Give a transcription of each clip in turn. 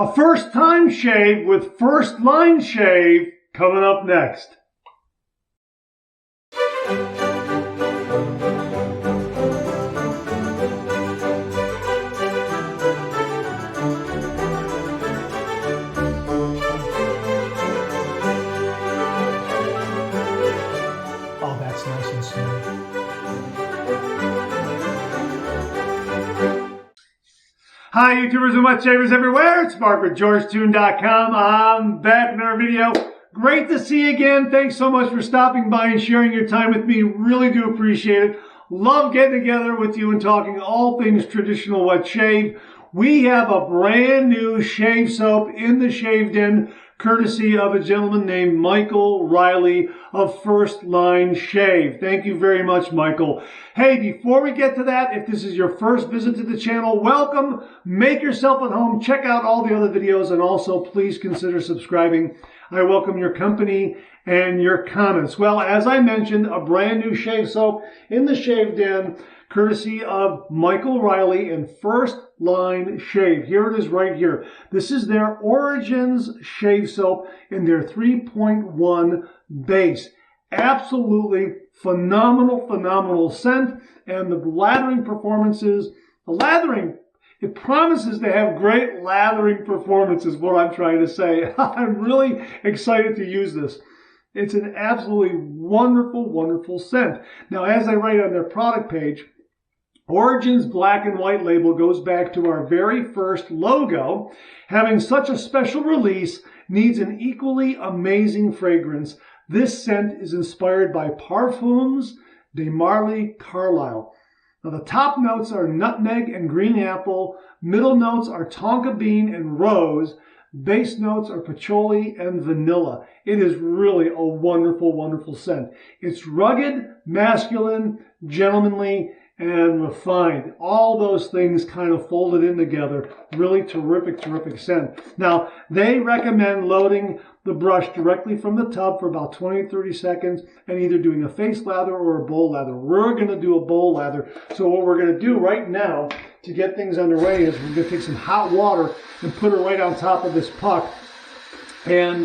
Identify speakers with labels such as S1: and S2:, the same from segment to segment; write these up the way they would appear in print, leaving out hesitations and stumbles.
S1: A first time shave with First Line Shave coming up next.
S2: Oh, that's nice and smooth.
S1: Hi YouTubers and wet shavers everywhere, it's Mark with GeorgeToon.com. I'm back in our video. Great to see you again. Thanks so much for stopping by and sharing your time with me. Really do appreciate it. Love getting together with you and talking all things traditional wet shave. We have a brand new shave soap in the Shave Den, courtesy of a gentleman named Michael Riley of First Line Shave. Thank you very much, Michael. Hey, before we get to that, if this is your first visit to the channel, welcome. Make yourself at home. Check out all the other videos, and also please consider subscribing. I welcome your company and your comments. Well, as I mentioned, a brand new shave soap in the Shave Den, courtesy of Michael Riley and First Line Shave. Here it is right here. This is their Origins shave soap in their 3.1 base. Absolutely phenomenal scent, and the lathering performances, it promises to have great lathering performance is what I'm trying to say. I'm really excited to use this. It's an absolutely wonderful scent. Now, as I write on their product page, Origins black and white label goes back to our very first logo. Having such a special release needs an equally amazing fragrance. This scent is inspired by Parfums de Marly Carlisle. Now, the top notes are nutmeg and green apple. Middle notes are tonka bean and rose. Base notes are patchouli and vanilla. It is really a wonderful scent. It's rugged, masculine, gentlemanly, and refined. All those things kind of folded in together. Really terrific scent. Now, they recommend loading the brush directly from the tub for about 20 to 30 seconds and either doing a face lather or a bowl lather. We're going to do a bowl lather. So what we're going to do right now to get things underway is we're going to take some hot water and put it right on top of this puck and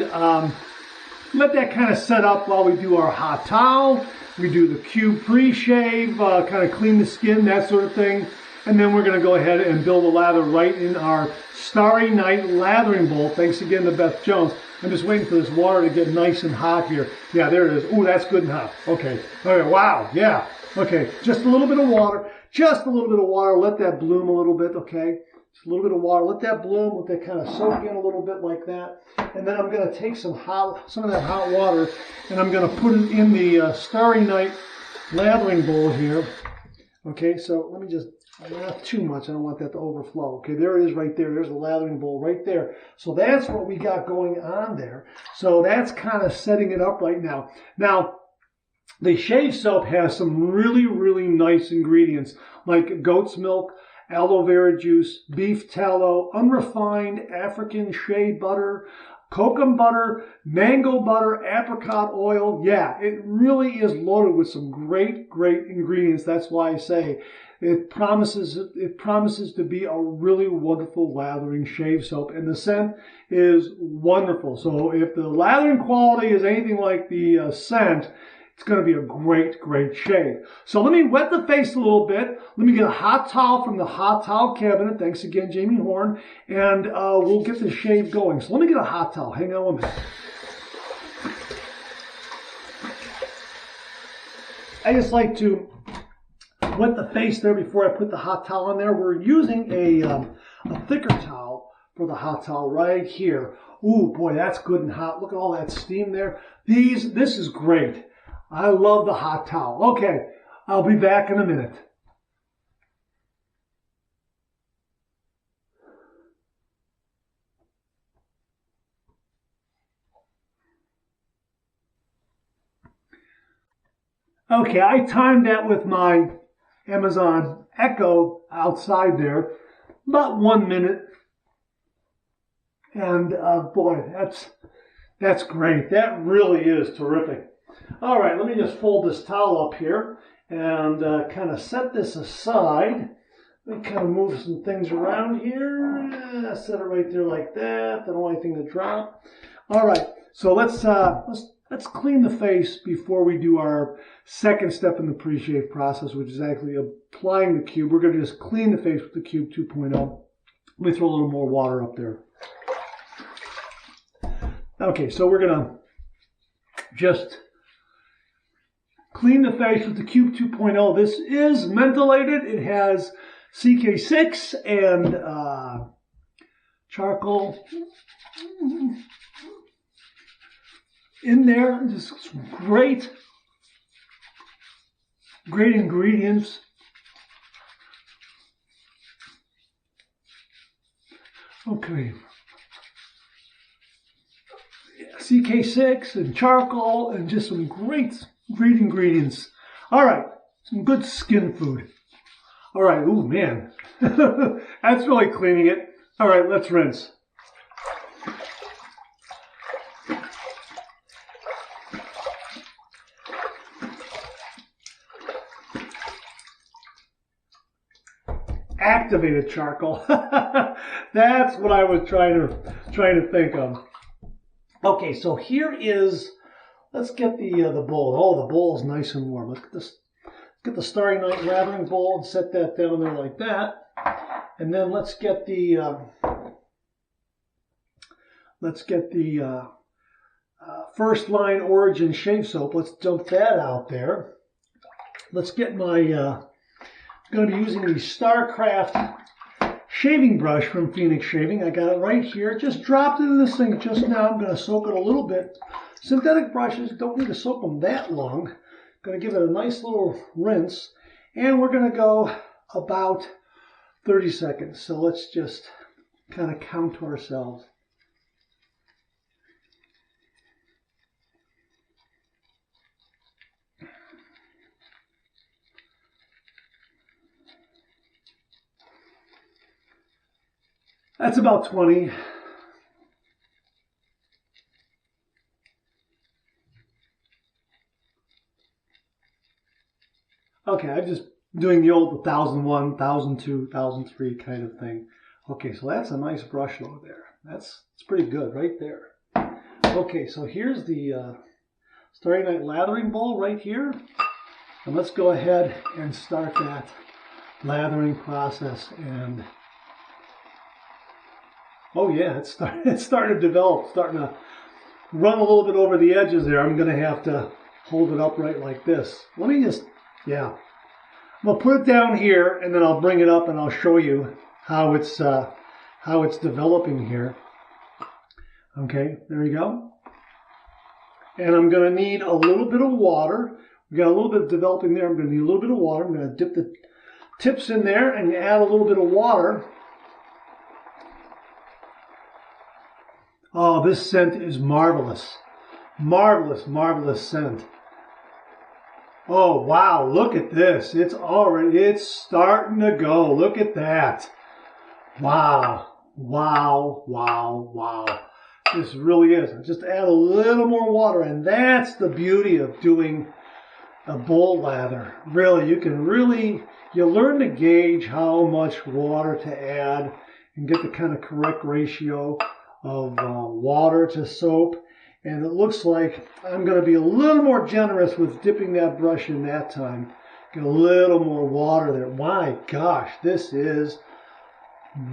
S1: let that kind of set up while we do our hot towel. We do the cube pre-shave, kind of clean the skin, that sort of thing. And then we're going to go ahead and build a lather right in our Starry Night lathering bowl. Thanks again to Beth Jones. I'm just waiting for this water to get nice and hot here. Yeah, there it is. Ooh, that's good and hot. Okay. All right, wow. Yeah. Okay. Just a little bit of water. Just a little bit of water. Let that bloom a little bit, okay? Just a little bit of water. Let that bloom. Let that kind of soak in a little bit like that. And then I'm going to take some of that hot water, and I'm going to put it in the Starry Night lathering bowl here. Okay, so let me just, not too much. I don't want that to overflow. Okay, there it is right there. There's the lathering bowl right there. So that's what we got going on there. So that's kind of setting it up right now. Now, the shave soap has some really nice ingredients like goat's milk, aloe vera juice, beef tallow, unrefined African shea butter, kokum butter, mango butter, apricot oil. Yeah, it really is loaded with some great ingredients. That's why I say it promises to be a really wonderful lathering shave soap, and the scent is wonderful. So if the lathering quality is anything like the scent, it's going to be a great shave. So let me wet the face a little bit. Let me get a hot towel from the hot towel cabinet. Thanks again, Jamie Horn. And we'll get the shave going. So let me get a hot towel. Hang on 1 minute. I just like to wet the face there before I put the hot towel on there. We're using a thicker towel for the hot towel right here. Ooh, boy, that's good and hot. Look at all that steam there. This is great. I love the hot towel. Okay, I'll be back in a minute. Okay, I timed that with my Amazon Echo outside there, about 1 minute. And boy, that's great. That really is terrific. All right, let me just fold this towel up here and kind of set this aside. Let me kind of move some things around here. Set it right there like that. Don't want anything to drop. All right, so let's clean the face before we do our second step in the pre-shave process, which is actually applying the cube. We're going to just clean the face with the Cube 2.0. Let me throw a little more water up there. Okay, so we're going to just clean the face with the Cube 2.0. This is mentholated. It has CK6 and charcoal in there. Just great ingredients. Okay. CK6 and charcoal and just some great ingredients. All right, some good skin food. All right, ooh, man. That's really cleaning it. All right, let's rinse. Activated charcoal. That's what I was trying to think of. Okay, so here is, let's get the bowl. Oh, the bowl is nice and warm. Let's get this. Get the Starry Night lathering bowl and set that down there like that. And then let's get the First Line Origin Shave Soap. Let's dump that out there. Let's get my, I'm going to be using the StarCraft shaving brush from Phoenix Shaving. I got it right here. Just dropped it in this thing just now. I'm going to soak it a little bit. Synthetic brushes, don't need to soak them that long. Going to give it a nice little rinse, and we're going to go about 30 seconds. So let's just kind of count to ourselves. That's about 20. Okay, I'm just doing the old 1001, 1002, 1003 kind of thing. Okay, so that's a nice brush load there. It's pretty good right there. Okay, so here's the Starry Night lathering bowl right here. And let's go ahead and start that lathering process. And oh yeah, it's starting to develop, starting to run a little bit over the edges there. I'm going to have to hold it upright like this. Let me just, yeah. I'm going to put it down here, and then I'll bring it up and I'll show you how it's developing here. Okay, there we go. And I'm going to need a little bit of water. We got a little bit of developing there. I'm going to need a little bit of water. I'm going to dip the tips in there and add a little bit of water. Oh, this scent is marvelous. Marvelous, marvelous scent. Oh, wow, look at this. It's starting to go. Look at that. Wow, wow, wow, wow. This really is. Just add a little more water, and that's the beauty of doing a bowl lather. Really, you learn to gauge how much water to add and get the kind of correct ratio of water to soap. And it looks like I'm going to be a little more generous with dipping that brush in that time. Get a little more water there. My gosh, this is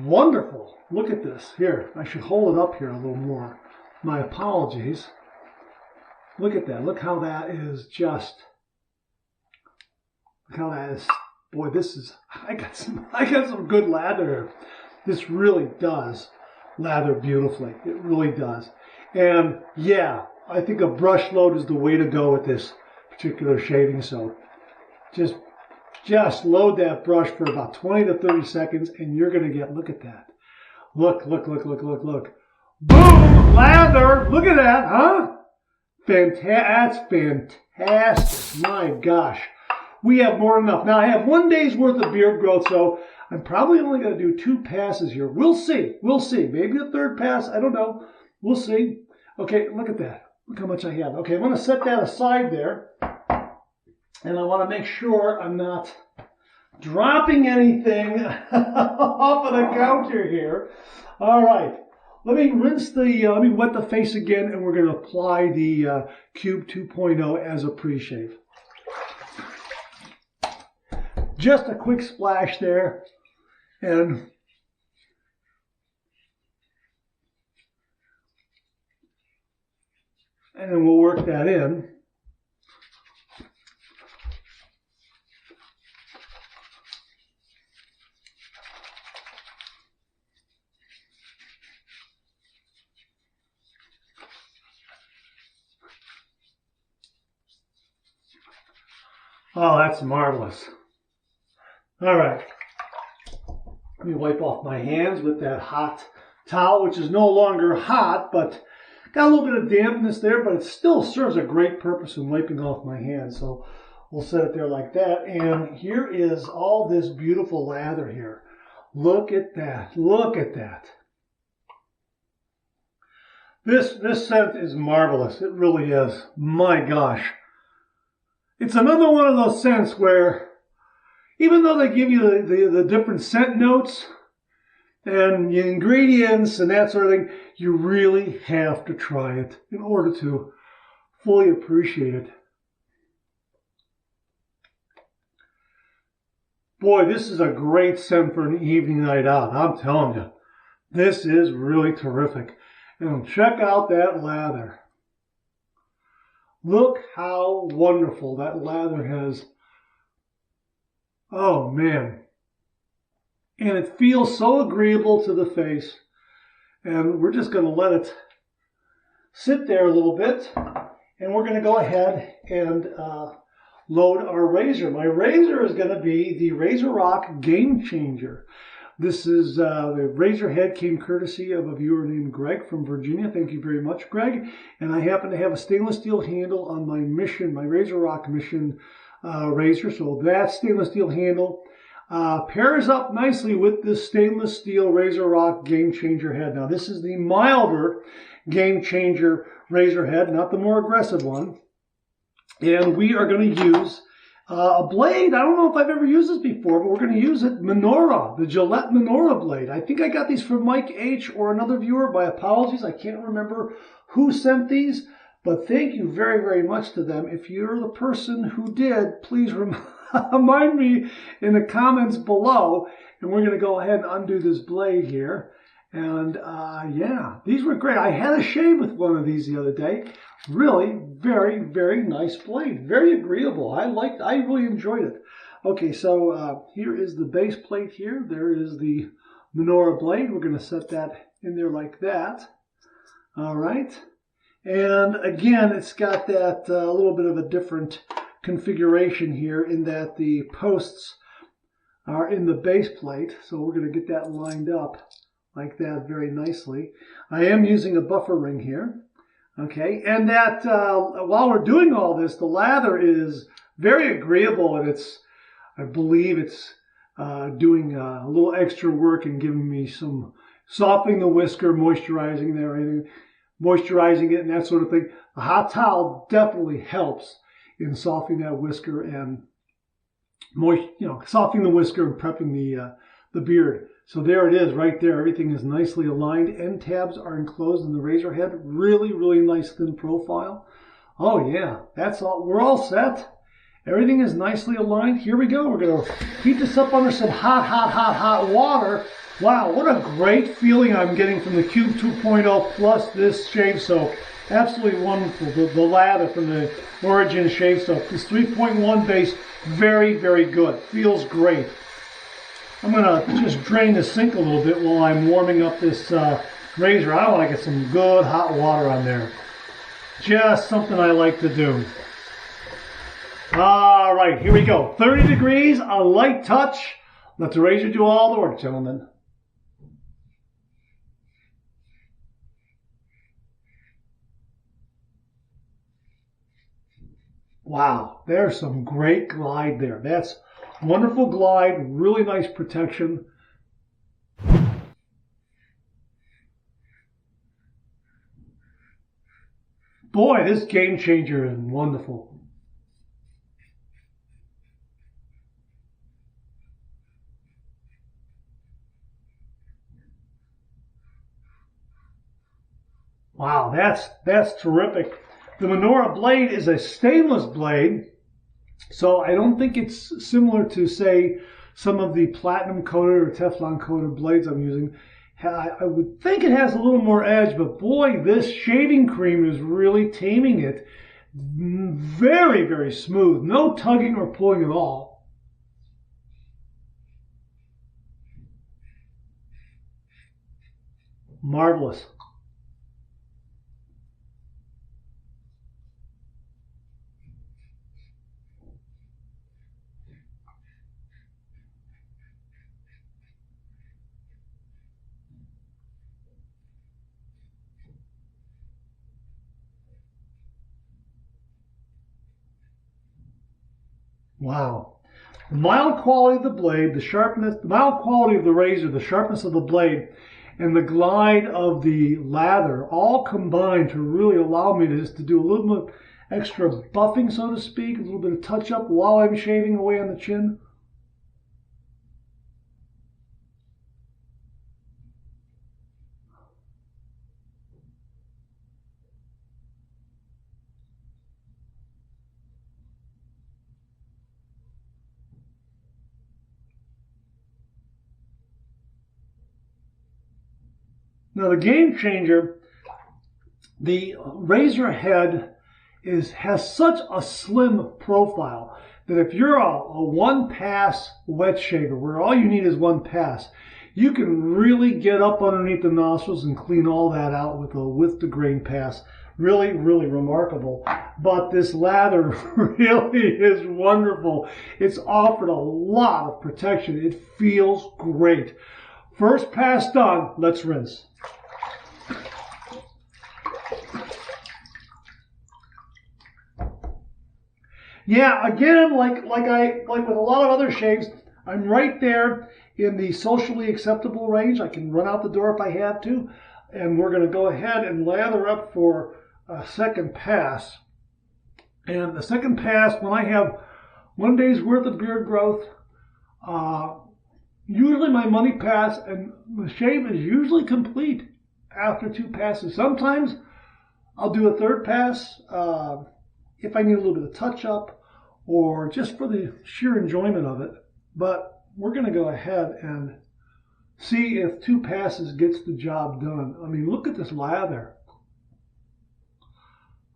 S1: wonderful. Look at this. Here, I should hold it up here a little more. My apologies. Look at that. Look how that is just. Look how that is. Boy, this is. I got some good lather here. This really does lather beautifully. It really does. And yeah, I think a brush load is the way to go with this particular shaving soap. Just load that brush for about 20 to 30 seconds, and you're going to get, look at that. Look. Boom! Lather! Look at that, huh? That's fantastic. My gosh. We have more than enough. Now, I have 1 day's worth of beard growth, so I'm probably only going to do 2 passes here. We'll see. Maybe a 3rd pass. I don't know. We'll see. Okay, look at that. Look how much I have. Okay, I'm going to set that aside there. And I want to make sure I'm not dropping anything off of the counter here. All right. Let me let me wet the face again, and we're going to apply the Cube 2.0 as a pre-shave. Just a quick splash there, and then we'll work that in. Oh, that's marvelous. All right. Let me wipe off my hands with that hot towel, which is no longer hot, but got a little bit of dampness there, but it still serves a great purpose in wiping off my hands. So we'll set it there like that. And here is all this beautiful lather here. Look at that. Look at that. This scent is marvelous. It really is. My gosh. It's another one of those scents where even though they give you the different scent notes and the ingredients and that sort of thing, you really have to try it in order to fully appreciate it. Boy, this is a great scent for an evening night out. I'm telling you, this is really terrific. And check out that lather. Look how wonderful that lather has. Oh, man. And it feels so agreeable to the face. And we're just going to let it sit there a little bit. And we're going to go ahead and load our razor. My razor is going to be the RazoRock Game Changer. This is the razor head came courtesy of a viewer named Greg from Virginia. Thank you very much, Greg. And I happen to have a stainless steel handle on my Mission, my RazoRock Mission razor. So that stainless steel handle pairs up nicely with this stainless steel RazoRock Game Changer head. Now this is the milder Game Changer razor head, not the more aggressive one. And we are going to use a blade. I don't know if I've ever used this before, but we're going to use it. Menorah, the Gillette Menorah blade. I think I got these from Mike H. or another viewer. My apologies. I can't remember who sent these, but thank you very, very much to them. If you're the person who did, please remind me in the comments below. And we're going to go ahead and undo this blade here. And yeah, these were great. I had a shave with one of these the other day. Really very, very nice blade. Very agreeable. I really enjoyed it. Okay, so here is the base plate here. There is the Menorah blade. We're going to set that in there like that. All right. And again, it's got that little bit of a different configuration here in that the posts are in the base plate. So we're going to get that lined up like that very nicely. I am using a buffer ring here. Okay, and that while we're doing all this, the lather is very agreeable, and I believe it's doing a little extra work and giving me some softening the whisker, moisturizing it, and that sort of thing. A hot towel definitely helps in softening that whisker and softening the whisker and prepping the beard. So there it is right there. Everything is nicely aligned. End tabs are enclosed in the razor head. Really, really nice thin profile. Oh yeah, that's all. We're all set. Everything is nicely aligned. Here we go. We're going to heat this up under some hot water. Wow, what a great feeling I'm getting from the Cube 2.0 plus this shave soap. Absolutely wonderful. The lather from the Origin shave soap. This 3.1 base, very, very good. Feels great. I'm going to just drain the sink a little bit while I'm warming up this razor. I want to get some good hot water on there. Just something I like to do. All right, here we go. 30 degrees, a light touch. Let the razor do all the work, gentlemen. Wow, there's some great glide there. That's wonderful glide, really nice protection. Boy, this Game Changer is wonderful. Wow, that's terrific. The Menora blade is a stainless blade, so I don't think it's similar to, say, some of the platinum coated or Teflon coated blades I'm using. I would think it has a little more edge, but boy, this shaving cream is really taming it. Very, very smooth. No tugging or pulling at all. Marvelous. Wow. The mild quality of the blade, the sharpness, the mild quality of the razor, the sharpness of the blade, and the glide of the lather all combine to really allow me to do a little bit extra buffing, so to speak, a little bit of touch up while I'm shaving away on the chin. Now the game changer, the razor head has such a slim profile that if you're a one-pass wet shaver, where all you need is one pass, you can really get up underneath the nostrils and clean all that out with a width-to-grain pass. Really, really remarkable. But this lather really is wonderful. It's offered a lot of protection. It feels great. First pass done, let's rinse. Yeah, again, like with a lot of other shaves, I'm right there in the socially acceptable range. I can run out the door if I have to, and we're going to go ahead and lather up for a second pass. And the second pass, when I have 1 day's worth of beard growth, usually my money pass, and the shave is usually complete after 2 passes. Sometimes I'll do a third pass if I need a little bit of touch up or just for the sheer enjoyment of it. But we're going to go ahead and see if 2 passes gets the job done. I mean, look at this lather.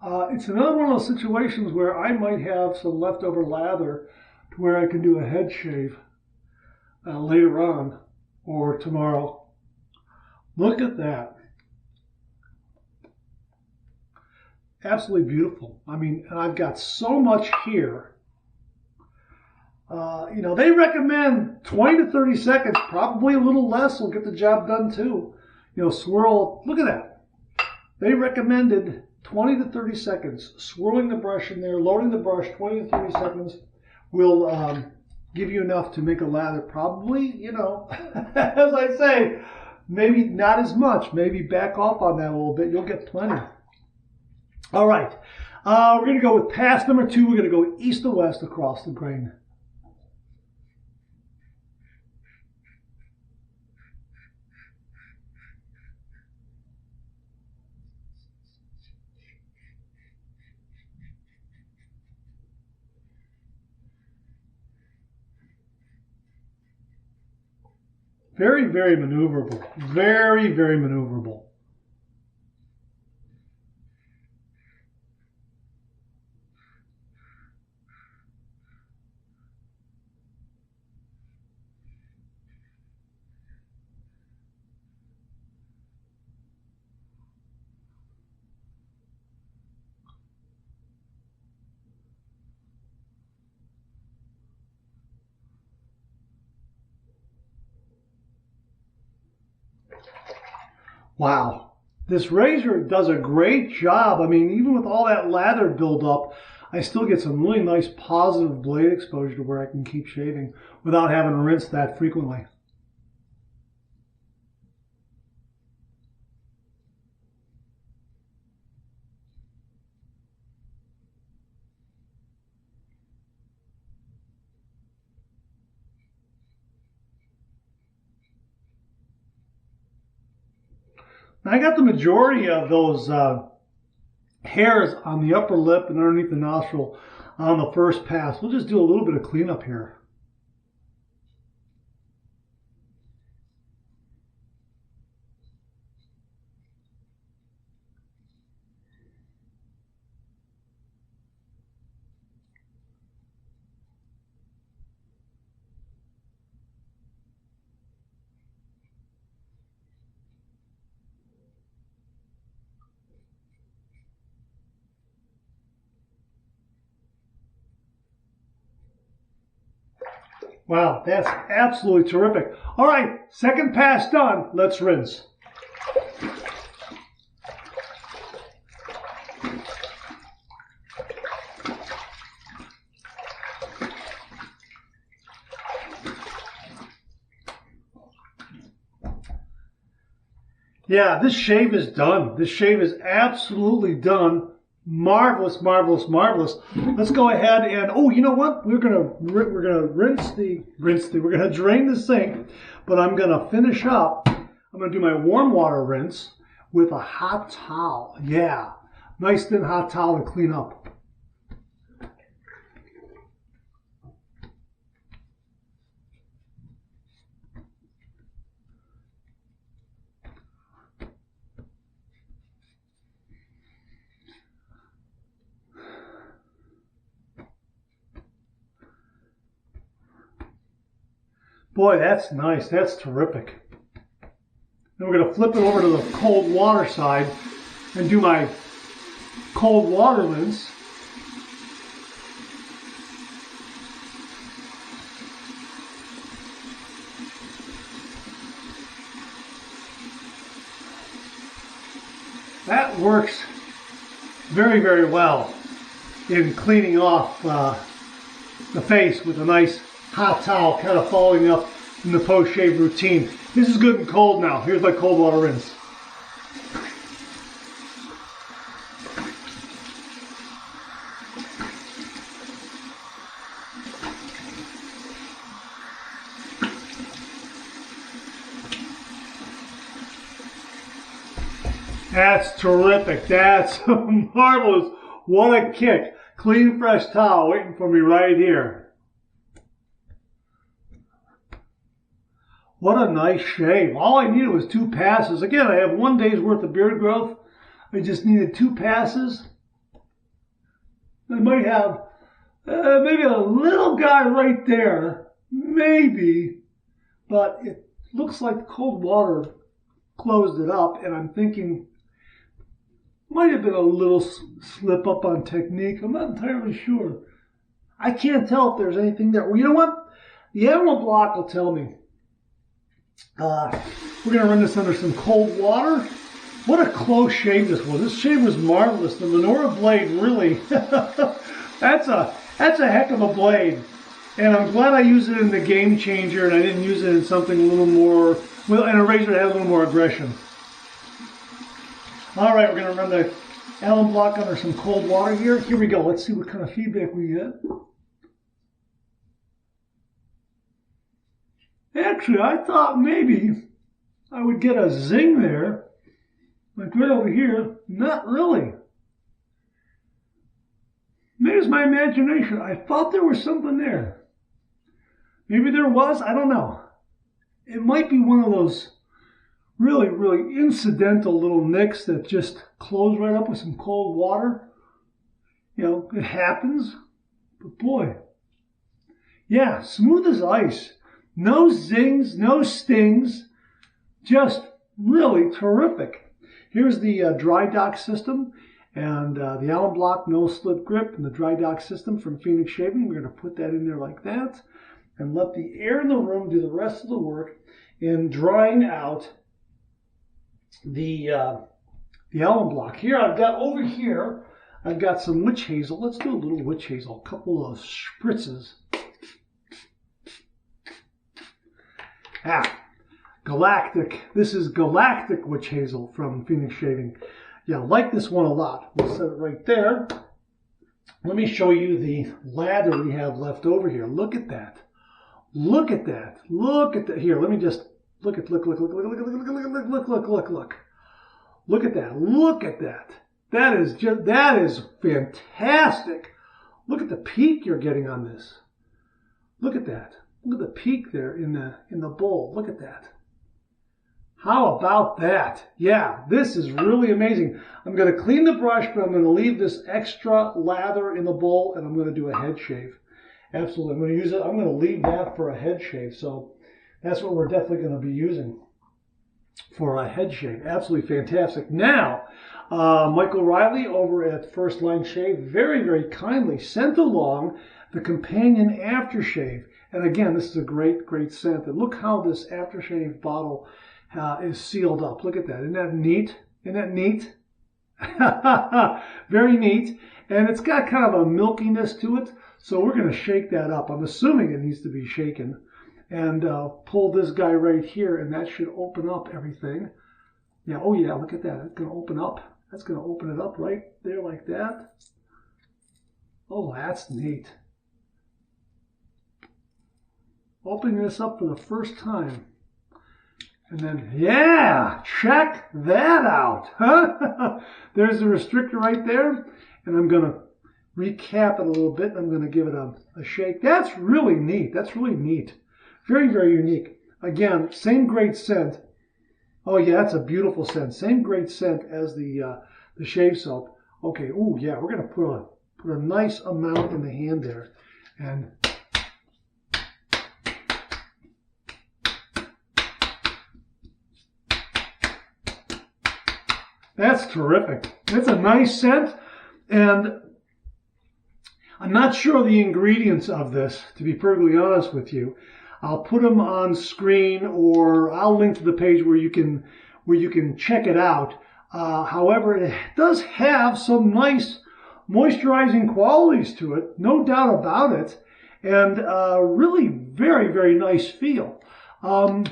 S1: It's another one of those situations where I might have some leftover lather to where I can do a head shave later on or tomorrow. Look at that. Absolutely beautiful. I mean, and I've got so much here. You know, they recommend 20 to 30 seconds, probably a little less will get the job done too. You know, swirl, look at that. They recommended 20 to 30 seconds. Swirling the brush in there, loading the brush, 20 to 30 seconds will give you enough to make a lather. Probably, you know, as I say, maybe not as much. Maybe back off on that a little bit. You'll get plenty. All right. We're going to go with pass number 2. We're going to go east to west across the grain. Very, very maneuverable. Very, very maneuverable. Wow, this razor does a great job. I mean, even with all that lather buildup, I still get some really nice positive blade exposure to where I can keep shaving without having to rinse that frequently. I got the majority of those hairs on the upper lip and underneath the nostril on the first pass. We'll just do a little bit of cleanup here. Wow, that's absolutely terrific. All right, second pass done. Let's rinse. Yeah, this shave is done. This shave is absolutely done. Marvelous, marvelous, marvelous. Let's go ahead and, oh, you know what? We're gonna drain the sink, but I'm gonna finish up. I'm gonna do my warm water rinse with a hot towel. Yeah, nice thin hot towel to clean up. Boy, that's nice. That's terrific. Then we're going to flip it over to the cold water side and do my cold water rinse. That works very, very well in cleaning off the face with a nice hot towel, kind of following up in the post-shave routine. This is good and cold now. Here's my cold water rinse. That's terrific. That's marvelous. What a kick. Clean, fresh towel waiting for me right here. What a nice shave. All I needed was 2 passes. Again, I have 1 day's worth of beard growth. I just needed 2 passes. I might have maybe a little guy right there. Maybe. But it looks like cold water closed it up. And I'm thinking, might have been a little slip up on technique. I'm not entirely sure. I can't tell if there's anything there. Well, you know what? The Animal Block will tell me. We're going to run this under some cold water. What a close shave this was. This shave was marvelous. The Lenora blade really, that's a heck of a blade. And I'm glad I used it in the Game Changer and I didn't use it in something a little more, well, in a razor that had a little more aggression. All right, we're going to run the Allen Block under some cold water here. Here we go. Let's see what kind of feedback we get. Actually, I thought maybe I would get a zing there, like right over here. Not really. Maybe it's my imagination. I thought there was something there. Maybe there was. I don't know. It might be one of those really, really incidental little nicks that just close right up with some cold water. You know, it happens. But boy, yeah, smooth as ice. No zings, no stings, just really terrific. Here's the dry dock system and the Allen Block no slip grip and the dry dock system from Phoenix Shaving. We're going to put that in there like that and let the air in the room do the rest of the work in drying out the Allen Block. Here I've got over here, I've got some witch hazel. Let's do a little witch hazel, a couple of spritzes. Galactic. This is Galactic Witch Hazel from Phoenix Shaving. Yeah, I like this one a lot. We'll set it right there. Let me show you the lather we have left over here. Look at that. Look at that. Look at that. Here, let me just look. Look at that. Look at that. That is fantastic. Look at the peak you're getting on this. Look at that. Look at the peak there in the bowl. Look at that. How about that? Yeah, this is really amazing. I'm going to clean the brush, but I'm going to leave this extra lather in the bowl, and I'm going to do a head shave. Absolutely. I'm going to use it. I'm going to leave that for a head shave. So that's what we're definitely going to be using for a head shave. Absolutely fantastic. Now, Michael Riley over at First Line Shave very, very kindly sent along the companion aftershave. And again, this is a great, great scent. And look how this aftershave bottle is sealed up. Look at that. Isn't that neat? Isn't that neat? Very neat. And it's got kind of a milkiness to it. So we're going to shake that up. I'm assuming it needs to be shaken. And pull this guy right here, and that should open up everything. Yeah, oh yeah, look at that. It's going to open up. That's going to open it up right there like that. Oh, that's neat. Opening this up for the first time. And then, yeah, check that out. Huh? There's the restrictor right there. And I'm going to recap it a little bit. I'm going to give it a shake. That's really neat. That's really neat. Very, very unique. Again, same great scent. Oh yeah, that's a beautiful scent. Same great scent as the shave soap. Okay, oh yeah, we're going to put a nice amount in the hand there. And that's terrific. That's a nice scent. And I'm not sure of the ingredients of this, to be perfectly honest with you. I'll put them on screen, or I'll link to the page where you can check it out. However, it does have some nice moisturizing qualities to it, no doubt about it, and really very, very nice feel. I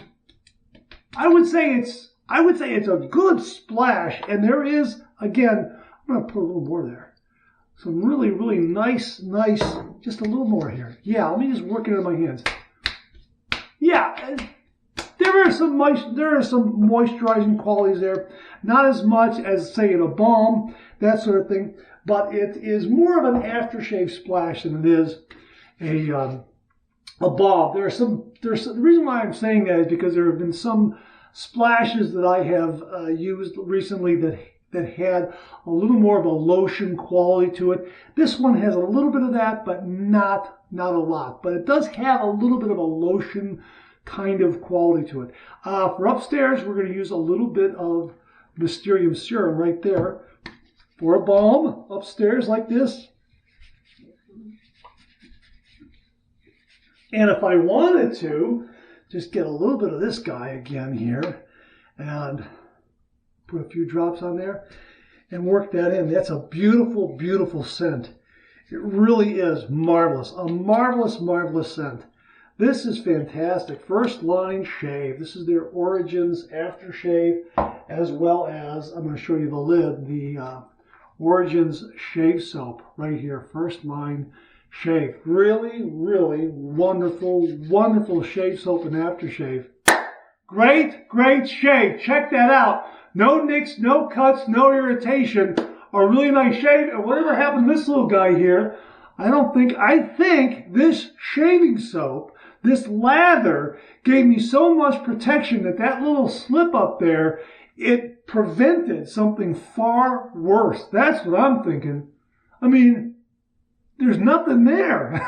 S1: would say it's a good splash, and there is, again, I'm going to put a little more there. Some really, really nice, just a little more here. Yeah, let me just work it in my hands. Yeah, there are some moisturizing qualities there. Not as much as, say, in a balm, that sort of thing. But it is more of an aftershave splash than it is a balm. The reason why I'm saying that is because there have been some splashes that I have used recently that had a little more of a lotion quality to it. This one has a little bit of that, but not a lot. But it does have a little bit of a lotion kind of quality to it. For upstairs, we're going to use a little bit of Mysterium Serum right there for a balm upstairs like this. And if I wanted to, just get a little bit of this guy again here and put a few drops on there and work that in. That's a beautiful, beautiful scent. It really is marvelous. A marvelous, marvelous scent. This is fantastic. First Line Shave. This is their Origins aftershave, as well as, I'm going to show you the lid, the Origins shave soap right here. First Line Shave. Really, really wonderful, wonderful shave soap and aftershave. Great, great shave. Check that out. No nicks, no cuts, no irritation. A really nice shave. And whatever happened to this little guy here, I think this shaving soap, this lather, gave me so much protection that little slip up there, it prevented something far worse. That's what I'm thinking. I mean, there's nothing there.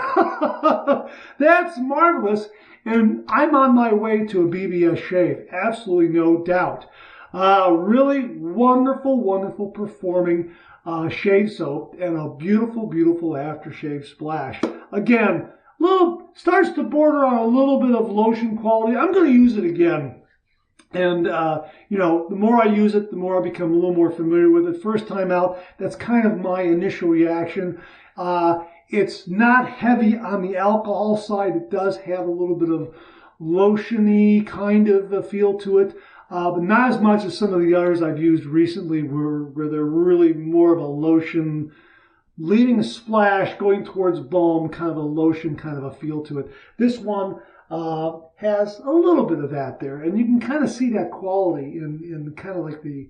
S1: That's marvelous. And I'm on my way to a BBS shave. Absolutely no doubt. Really wonderful, wonderful performing shave soap and a beautiful, beautiful aftershave splash. Again, starts to border on a little bit of lotion quality. I'm going to use it again. And, the more I use it, the more I become a little more familiar with it. First time out, that's kind of my initial reaction. It's not heavy on the alcohol side. It does have a little bit of lotiony kind of a feel to it. But not as much as some of the others I've used recently where they're really more of a lotion, leaving a splash, going towards balm, kind of a lotion kind of a feel to it. This one has a little bit of that there. And you can kind of see that quality in kind of like the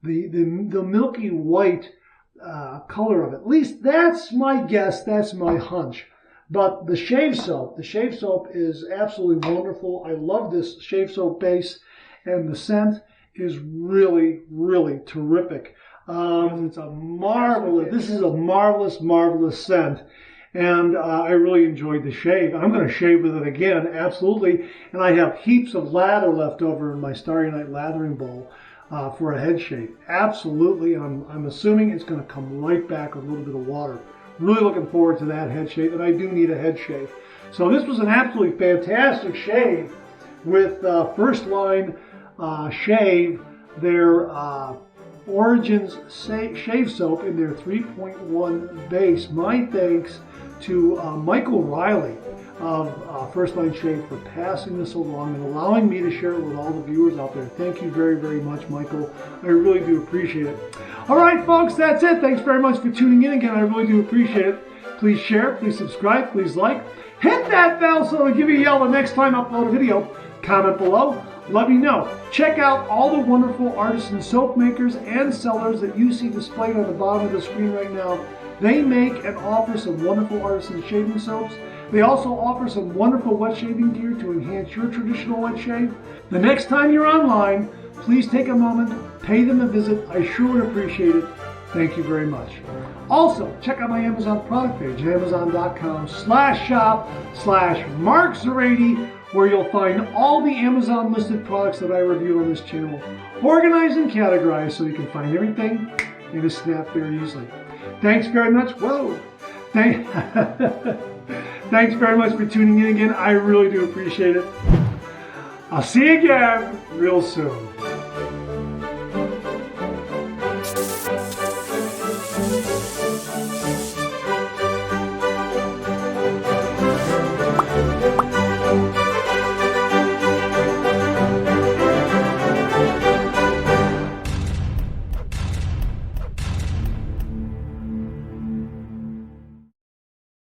S1: the milky white color of it. At least that's my guess, that's my hunch. But the shave soap is absolutely wonderful. I love this shave soap base, and the scent is really, really terrific. This is a marvelous scent. And I really enjoyed the shave. I'm going to shave with it again, absolutely. And I have heaps of lather left over in my Starry Night lathering bowl for a head shave. Absolutely. I'm assuming it's going to come right back with a little bit of water. Really looking forward to that head shave, and I do need a head shave. So this was an absolutely fantastic shave with First Line Shave, their Origins Shave Soap in their 3.1 base. My thanks to Michael Riley of First Line Shave for passing this along and allowing me to share it with all the viewers out there. Thank you very, very much, Michael. I really do appreciate it. All right, folks, that's it. Thanks very much for tuning in again. I really do appreciate it. Please share, please subscribe, please like. Hit that bell so it'll give you a yell the next time I upload a video. Comment below. Let me know. Check out all the wonderful artisan soap makers and sellers that you see displayed on the bottom of the screen right now. They make and offer some wonderful artisan shaving soaps. They also offer some wonderful wet shaving gear to enhance your traditional wet shave. The next time you're online, please take a moment, pay them a visit. I sure would appreciate it. Thank you very much. Also, check out my Amazon product page, amazon.com/shop/MarkZeraidy, where you'll find all the Amazon listed products that I review on this channel, organized and categorized so you can find everything in a snap very easily. Thanks very much. Thanks very much for tuning in again. I really do appreciate it. I'll see you again real soon.